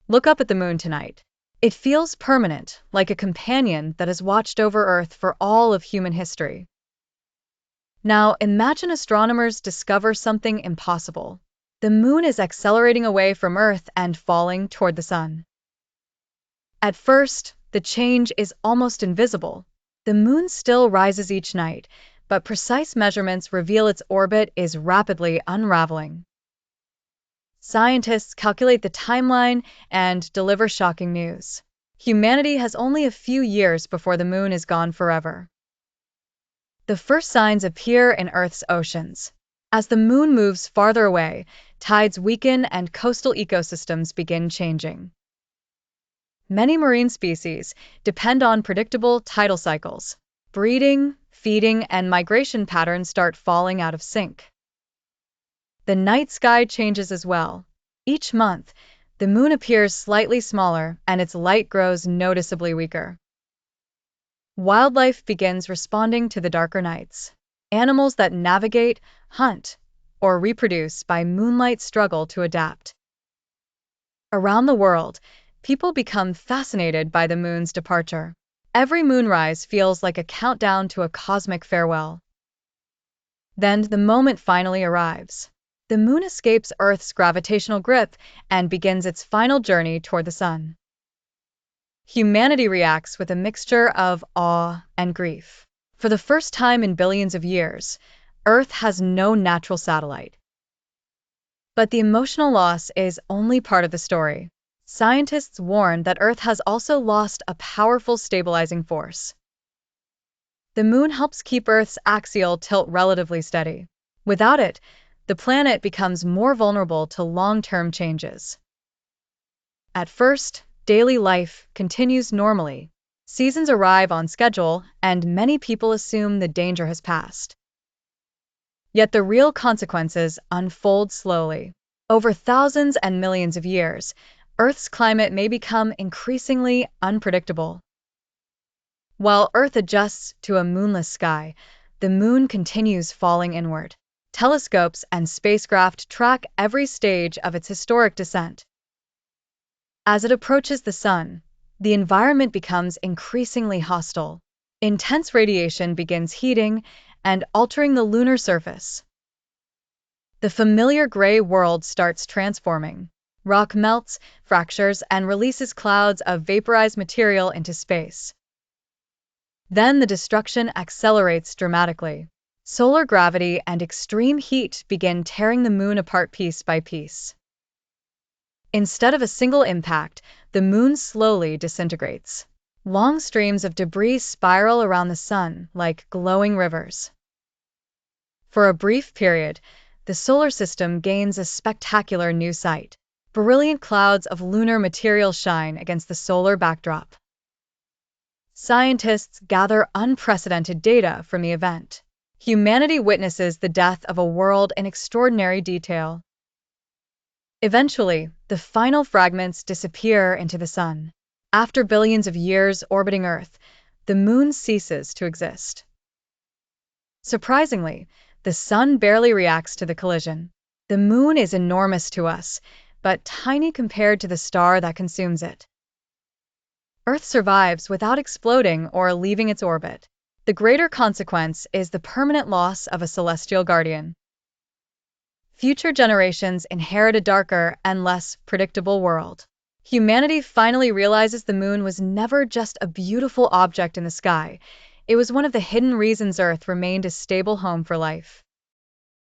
Look up at the moon tonight. It feels permanent, like a companion that has watched over Earth for all of human history. Now, imagine astronomers discover something impossible. The moon is accelerating away from Earth and falling toward the sun. At first, the change is almost invisible. The moon still rises each night, but precise measurements reveal its orbit is rapidly unraveling. Scientists calculate the timeline and deliver shocking news. Humanity has only a few years before the moon is gone forever. The first signs appear in Earth's oceans. As the moon moves farther away, tides weaken and coastal ecosystems begin changing. Many marine species depend on predictable tidal cycles. Breeding, feeding, and migration patterns start falling out of sync. The night sky changes as well. Each month, the moon appears slightly smaller and its light grows noticeably weaker. Wildlife begins responding to the darker nights. Animals that navigate, hunt, or reproduce by moonlight struggle to adapt. Around the world, people become fascinated by the moon's departure. Every moonrise feels like a countdown to a cosmic farewell. Then the moment finally arrives. The moon escapes Earth's gravitational grip and begins its final journey toward the sun. Humanity reacts with a mixture of awe and grief. For the first time in billions of years, Earth has no natural satellite. But the emotional loss is only part of the story. Scientists warn that Earth has also lost a powerful stabilizing force. The moon helps keep Earth's axial tilt relatively steady. Without it, the planet becomes more vulnerable to long-term changes. At first, daily life continues normally. Seasons arrive on schedule, and many people assume the danger has passed. Yet the real consequences unfold slowly. Over thousands and millions of years, Earth's climate may become increasingly unpredictable. While Earth adjusts to a moonless sky, the moon continues falling inward. Telescopes and spacecraft track every stage of its historic descent. As it approaches the sun, the environment becomes increasingly hostile. Intense radiation begins heating and altering the lunar surface. The familiar gray world starts transforming. Rock melts, fractures, and releases clouds of vaporized material into space. Then the destruction accelerates dramatically. Solar gravity and extreme heat begin tearing the moon apart piece by piece. Instead of a single impact, the moon slowly disintegrates. Long streams of debris spiral around the sun like glowing rivers. For a brief period, the solar system gains a spectacular new sight. Brilliant clouds of lunar material shine against the solar backdrop. Scientists gather unprecedented data from the event. Humanity witnesses the death of a world in extraordinary detail. Eventually, the final fragments disappear into the sun. After billions of years orbiting Earth, the moon ceases to exist. Surprisingly, the sun barely reacts to the collision. The moon is enormous to us, but tiny compared to the star that consumes it. Earth survives without exploding or leaving its orbit. The greater consequence is the permanent loss of a celestial guardian. Future generations inherit a darker and less predictable world. Humanity finally realizes the moon was never just a beautiful object in the sky. It was one of the hidden reasons Earth remained a stable home for life.